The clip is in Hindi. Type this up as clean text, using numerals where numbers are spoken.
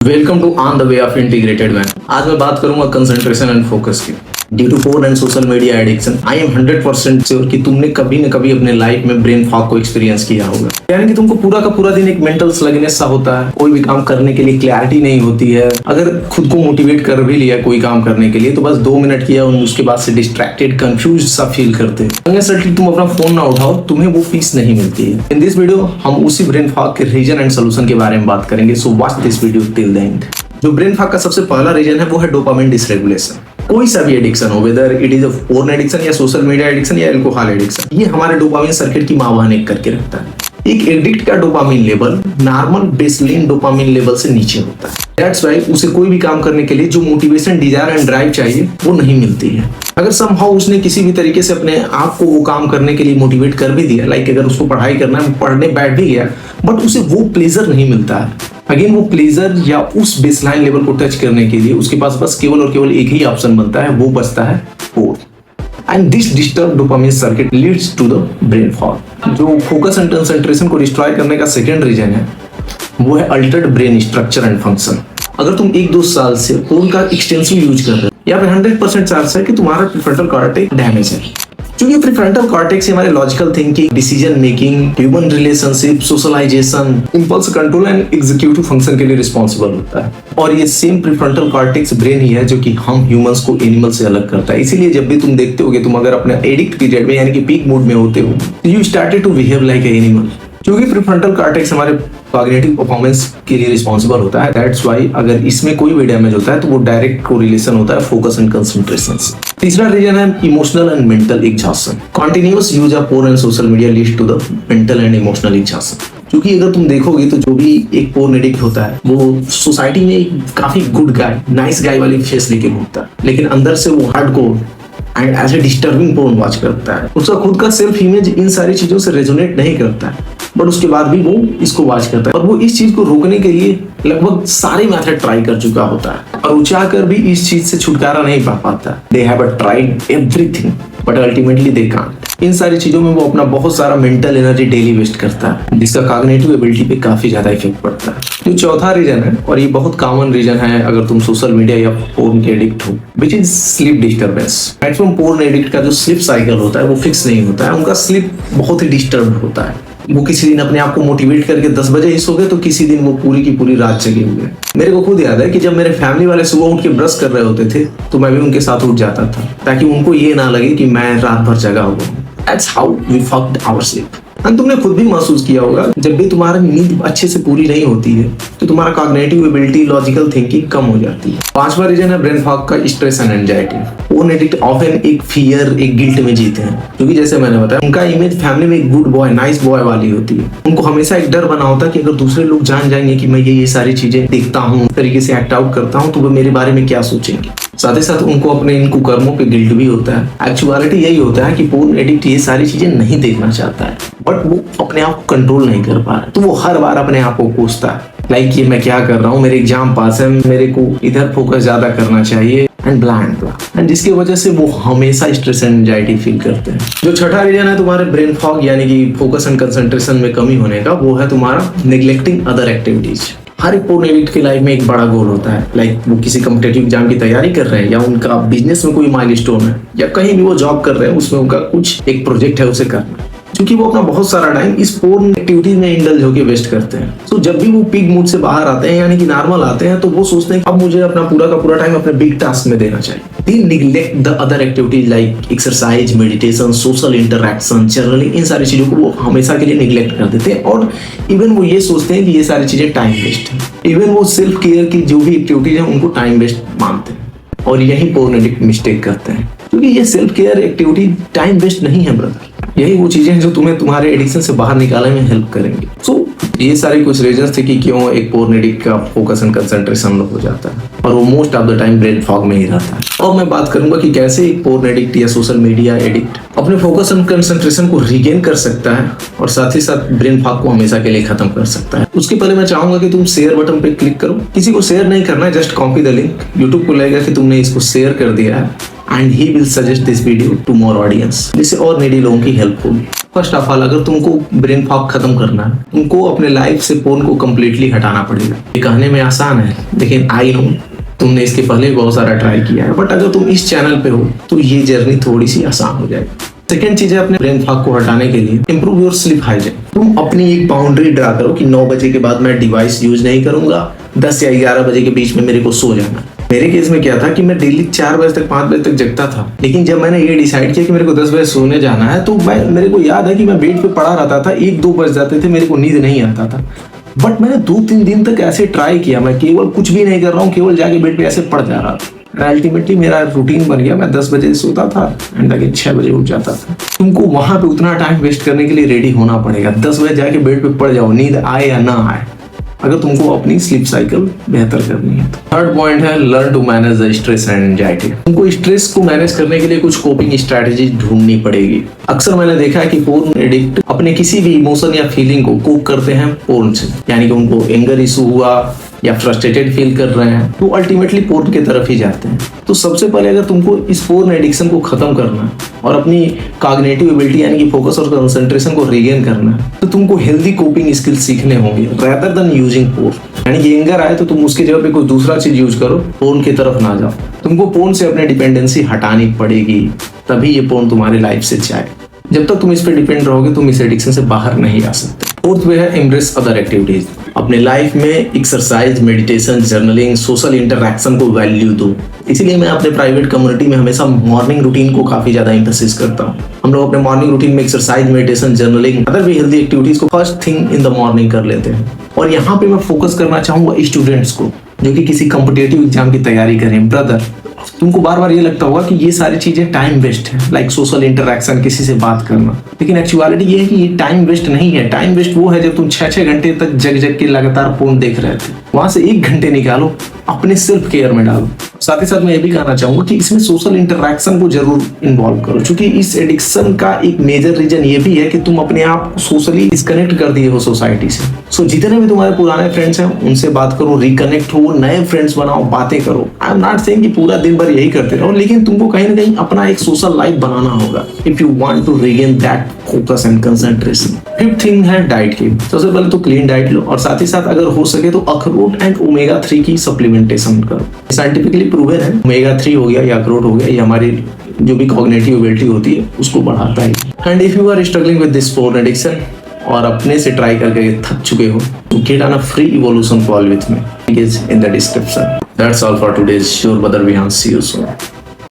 Welcome to on the way of integrated man. आज मैं बात करूंगा कंसंट्रेशन एंड फोकस की। Due to phone and social media addiction, I am 100% sure कि तुमने कभी न कभी अपने लाइफ में ब्रेन फॉग को एक्सपीरियंस किया होगा। यानी कि तुमको पूरा का पूरा दिन एक मेंटल स्लगनेस सा होता है, कोई भी काम करने के लिए क्लैरिटी नहीं होती है। अगर खुद को मोटिवेट कर भी लिया कोई काम करने के लिए तो बस 2 मिनट किया, उसके बाद से डिस्ट्रैक्टेड कंफ्यूज सा फील करते हैं। अननेसेसरली तुम अपना फोन ना उठाओ, तुम्हें वो पीस नहीं मिलती है। इन दिस वीडियो हम उसी ब्रेन फॉग के रीजन एंड सोल्यूशन के बारे में बात करेंगे। So watch this video till the end. जो ब्रेन फॉग का सबसे पहला रीजन है वो है डोपामिन डिसरेगुलेशन। कोई सा भी एडिक्शन हो, whether it is a porn addiction या सोशल मीडिया एडिक्शन या अल्कोहल एडिक्शन, ये हमारे डोपामिन सर्किट की मावाहन करके रखता है। एक एडिक्ट का dopamine level normal baseline dopamine level से नीचे होता है। दैट्स व्हाई उसे कोई भी काम करने के लिए जो मोटिवेशन, डिजायर एंड ड्राइव चाहिए वो नहीं मिलती है। अगर समहाउ उसने किसी भी तरीके से अपने आप को वो काम करने के लिए मोटिवेट कर भी दिया, लाइक अगर उसको पढ़ाई करना है, पढ़ने बैठ भी गया, बट उसे वो प्लेजर नहीं मिलता है। अगेन वो प्लेजर या उस बेसलाइन लेवल को टच करने के लिए उसके पास बस केवल और केवल एक ही ऑप्शन बनता है, वो बचता है porn. And this disturb dopamine circuit leads to the brain fog. जो फोकस एंड कंसंट्रेशन को डिस्ट्रॉय करने का सेकंड रीजन है वो है altered brain structure and function. अगर तुम 1-2 साल से फोन का एक्सटेंसिव यूज कर रहे हो, या फिर 100% चांस है कि तुम्हारा प्रीफ्रंटल कॉर्टेक्स डैमेज है। क्योंकि प्रीफ्रंटल कॉर्टेक्स से हमारे logical thinking, decision making, human relationship, socialization, impulse control and executive function के लिए रिस्पॉन्सिबल होता है। और ये सेम प्रीफ्रंटल कॉर्टेक्स ब्रेन ही है जो कि हम ह्यूमंस को एनिमल से अलग करता है। इसीलिए जब भी तुम देखते होगे, तुम अगर अपने एडिक्ट पीरियड में यानी कि पीक मूड में होते हो, you started to behave like a animal. क्योंकि प्रीफ्रंटल कॉर्टेक्स हमारे कॉग्निटिव परफॉर्मेंस के लिए रिस्पॉन्सिबल होता है। दैट्स व्हाई अगर इसमें कोई भी डैमेज होता है तो वो डायरेक्ट कोरिलेशन होता है फोकस एंड कंसंट्रेशन से। तीसरा रीजन है emotional and mental exhaustion. Continuous use of porn and social media leads to the mental and emotional exhaustion. क्योंकि अगर तुम देखोगे तो जो भी एक पोर्न एडिक्ट होता है वो सोसाइटी में एक काफी गुड गाय, नाइस गाय वाली फेस लेके घूमता है, लेकिन अंदर से वो हार्डकोर एंड ऐसे डिस्टर्बिंग पोर्न वॉच करता है। उसका खुद का सेल्फ इमेज इन सारी चीजों से रेजोनेट नहीं करता है, बट उसके बाद भी वो इसको वॉच करता है। और वो इस चीज को रोकने के लिए लगभग सारे मेथड ट्राई कर चुका होता है, और वो चाहकर भी इस चीज से छुटकारा नहीं पा पाता। They have tried everything but ultimately they can't. इन सारी चीजों में वो अपना बहुत सारा मेंटल एनर्जी डेली वेस्ट करता है, जिसका कॉग्निटिव एबिलिटी पे काफी ज्यादा इफेक्ट पड़ता है। जो चौथा रीजन है, और ये बहुत कॉमन रीजन है अगर तुम सोशल मीडिया या पोर्न के एडिक्ट हो, which is sleep disturbance. Maximum porn addict का जो स्लीप साइकिल होता है वो फिक्स नहीं होता है। उनका स्लीप बहुत ही डिस्टर्ब होता है। वो किसी दिन अपने आप को मोटिवेट करके 10 बजे ही सो गए, तो किसी दिन वो पूरी की पूरी रात जगे हुए। मेरे को खुद याद है कि जब मेरे फैमिली वाले सुबह उठ के ब्रश कर रहे होते थे तो मैं भी उनके साथ उठ जाता था, ताकि उनको ये ना लगे कि मैं रात भर जगा हुआ हूँ। That's how we fucked our sleep। तुमने खुद भी महसूस किया होगा, जब भी तुम्हारी नींद अच्छे से पूरी नहीं होती है तो तुम्हारा कॉग्निटिव एबिलिटी, लॉजिकल थिंकिंग कम हो जाती है। पांचवा रीजन है ब्रेन फॉग का stress and anxiety. Porn addict often एक फियर, एक गिल्ट में जीते हैं, क्योंकि जैसे मैंने बताया उनका इमेज फैमिली में एक गुड बॉय, नाइस बॉय वाली होती है। उनको हमेशा एक डर बना होता है कि अगर दूसरे लोग जान जाएंगे कि मैं ये सारी चीजें देखता हूँ, तरीके से एक्ट आउट करता हूँ, तो वो मेरे बारे में क्या सोचेंगे। साथ ही साथ उनको अपने इन कुकर्मों पे गिल्ट भी होता है। एक्चुअलिटी यही होता है कि पोर्न एडिक्ट ये सारी चीजें नहीं देखना चाहता है, बट वो अपने आप को कंट्रोल नहीं कर पा रहा, तो वो हर बार अपने आप को कोसता है, लाइक ये मैं क्या कर रहा हूँ, मेरे एग्जाम पास है, मेरे को इधर फोकस ज्यादा करना चाहिए, एंड ब्ला एंड जिसकी वजह से वो हमेशा स्ट्रेस एंड एंजाइटी फील करते हैं। जो छठा रीजन है तुम्हारे ब्रेन फॉग यानी कि फोकस एंड कंसंट्रेशन में कमी होने का, वो है तुम्हारा नेग्लेक्टिंग अदर एक्टिविटीज। हर एक पोर्न एडिक्ट के लाइफ में एक बड़ा गोल होता है, लाइक वो किसी कॉम्पिटिटिव एग्जाम की तैयारी कर रहे हैं, या उनका बिजनेस में कोई माइलस्टोन है, या कहीं भी वो जॉब कर रहे हैं, उसमें उनका कुछ एक प्रोजेक्ट है उसे करना, क्योंकि वो अपना बहुत सारा टाइम इस पोर्न एक्टिविटीज में इंडल्ज होकर वेस्ट करते हैं। तो जब भी वो पीक मूड से बाहर आते हैं यानी कि नॉर्मल आते हैं, तो वो सोचते हैं अब मुझे अपना पूरा का पूरा टाइम अपने बिग टास्क में देना चाहिए। They neglect the other activities like exercise, meditation, social interaction, journaling. इन सारी चीजों को वो हमेशा के लिए निग्लेक्ट कर देते हैं, और इवन वो ये सोचते हैं कि ये सारी चीजें टाइम वेस्ट है। इवन वो सेल्फ केयर की जो भी एक्टिविटीज है उनको टाइम वेस्ट मानते हैं, और यही पोर्न एडिक्ट मिस्टेक करते हैं, क्योंकि ये self care activity time waste नहीं है ब्रदर। यही वो चीजें हैं जो तुम्हें तुम्हारे एडिक्शन से बाहर निकालने में हेल्प करेंगे। सो ये सारे कुछ रीजंस थे कि क्यों एक पोर्न एडिक्ट का फोकस एंड कंसंट्रेशन लो हो जाता है, और वो most of the time brain fog में ही रहता है। और मैं बात करूंगा कि कैसे एक पोर्न एडिक्ट या सोशल मीडिया एडिक्ट अपने फोकस एंड कंसंट्रेशन को रिगेन कर सकता है, और साथ ही साथ ब्रेन फॉग को हमेशा के लिए खत्म कर सकता है। उसके पहले मैं चाहूंगा कि तुम शेयर बटन पे क्लिक करो। किसी को शेयर नहीं करना है, just copy the link. YouTube को लगेगा कि तुमने इसको शेयर कर दिया है, and he will suggest this video to more audience, जिससे और नीडी लोगों की हेल्प होगी। फर्स्ट ऑफ ऑल, अगर तुमको ब्रेन फॉग खत्म करना है, तुमको अपने लाइफ से फोन को कम्प्लीटली हटाना पड़ेगा। ये कहने में आसान है, लेकिन आई नो तुमने इसके पहले भी बहुत सारा ट्राई किया है, बट अगर तुम इस चैनल पे हो तो ये जर्नी थोड़ी सी आसान हो जाएगी। सेकेंड चीज है, अपने ब्रेन फॉग को हटाने के लिए इंप्रूव योर स्लीप हाइजीन। तुम अपनी एक बाउंड्री ड्रा करो कि 9 बजे के बाद मैं डिवाइस यूज नहीं करूंगा, 10 या 11 बजे के बीच में मेरे को सो जाना। मेरे केस में क्या था कि मैं डेली 4 बजे तक 5 बजे तक जगता था, लेकिन जब मैंने ये डिसाइड किया कि मेरे को 10 बजे सोने जाना है, तो मेरे को याद है कि मैं बेड पे पड़ा रहता था, 1-2 बज जाते थे, मेरे को नींद नहीं आता था। बट मैंने 2-3 दिन तक ऐसे ट्राई किया, मैं केवल कुछ भी नहीं कर रहा हूँ, केवल जाके बेड पे ऐसे पड़ जा रहा था। अल्टीमेटली मेरा रूटीन बन गया, मैं 10 बजे सोता था एंड अगेन 6 बजे उठ जाता था। तुमको वहां पे उतना टाइम वेस्ट करने के लिए रेडी होना पड़ेगा। 10 बजे जाके बेड पे पड़ जाओ, नींद आए या ना आए, अगर तुमको अपनी स्लीप साइकिल बेहतर करनी है। थर्ड पॉइंट है, learn to manage the stress and anxiety. तुमको स्ट्रेस को मैनेज करने के लिए कुछ कोपिंग स्ट्रैटेजी ढूंढनी पड़ेगी। अक्सर मैंने देखा है कि पोर्न एडिक्ट अपने किसी भी इमोशन या फीलिंग को कोप करते हैं पोर्न से, यानी कि उनको एंगर इशू हुआ या फ्रस्ट्रेटेड फील कर रहे हैं तो अल्टीमेटली पोर्न की तरफ ही जाते हैं। तो सबसे पहले अगर तुमको इस पोर्न एडिक्शन को खत्म करना है और अपनी कॉग्निटिव एबिलिटी यानी कि फोकस और कंसंट्रेशन को रीगेन करना है, तो तुमको हेल्दी कोपिंग स्किल्स सीखने होंगे रादर देन यूजिंग पोर्न। यानी कि एंगर आए तो तुम उसकी जगह पे कोई दूसरा चीज यूज करो, पोर्न की तरफ ना जाओ। तुमको पोर्न से अपनी डिपेंडेंसी हटानी पड़ेगी, तभी ये पोर्न तुम्हारी लाइफ से जाए। जब तक तुम इस पे डिपेंड रहोगे तुम इस एडिक्शन से बाहर नहीं आ सकते। फोर्थ वे है, एम्ब्रेस अदर एक्टिविटीज। अपने लाइफ में exercise, meditation, journaling, social interaction को वैल्यू दो। इसीलिए मैं अपने प्राइवेट कम्युनिटी में हमेशा मॉर्निंग रूटीन को काफी ज्यादा एम्फेसिस करता हूँ। हम लोग अपने मॉर्निंग रूटीन में एक्सरसाइज, मेडिटेशन, जर्नलिंग, अदर भी हेल्दी एक्टिविटीज को first thing in the morning कर लेते हैं। और यहाँ पे मैं फोकस करना चाहूंगा स्टूडेंट्स को जो कि किसी कॉम्पिटिटिव एग्जाम की तैयारी करें। ब्रदर, तुमको बार बार ये लगता होगा कि ये सारी चीजें टाइम वेस्ट है, लाइक सोशल इंटरैक्शन, किसी से बात करना, लेकिन एक्चुअलिटी ये है कि ये टाइम वेस्ट नहीं है। टाइम वेस्ट वो है जब तुम 6-6 घंटे तक जग जग के लगातार फोन देख रहे थे। वहां से 1 घंटे निकालो, अपने सेल्फ केयर में डालो। साथ ही साथ मैं ये भी कहना चाहूंगा कि इसमें सोशल इंटरैक्शन को जरूर इन्वॉल्व करो, क्योंकि इस एडिक्शन का एक मेजर रीजन ये भी है कि तुम अपने आप को सोशली डिस्कनेक्ट कर दिए हो सोसाइटी से। सो जितने भी तुम्हारे पुराने फ्रेंड्स हैं उनसे बात करो, रिकनेक्ट हो, नए फ्रेंड्स बनाओ, बातें करो। आई एम नॉट सेइंग कि पूरा दिन भर यही करते रहो, लेकिन तुमको कहीं ना कहीं अपना एक सोशल लाइफ बनाना होगा if you want to regain that focus and concentration. Fifth thing है डाइट की। सबसे पहले तो क्लीन डाइट लो और साथ ही साथ अगर हो सके तो अखरोट एंड ओमेगा 3 की सप्लीमेंटेशन करो। साइंटिफिकली प्रूवन है, ओमेगा 3 हो गया या अखरोट हो गया, ये हमारी जो भी कॉग्निटिव एबिलिटी होती है उसको बढ़ाता है। And if you are struggling with this porn addiction और अपने से ट्राई करके थक चुके हो तो get on a free evolution call with me, link is in the description. That's all for today's. Your brother Vihaan, see you soon.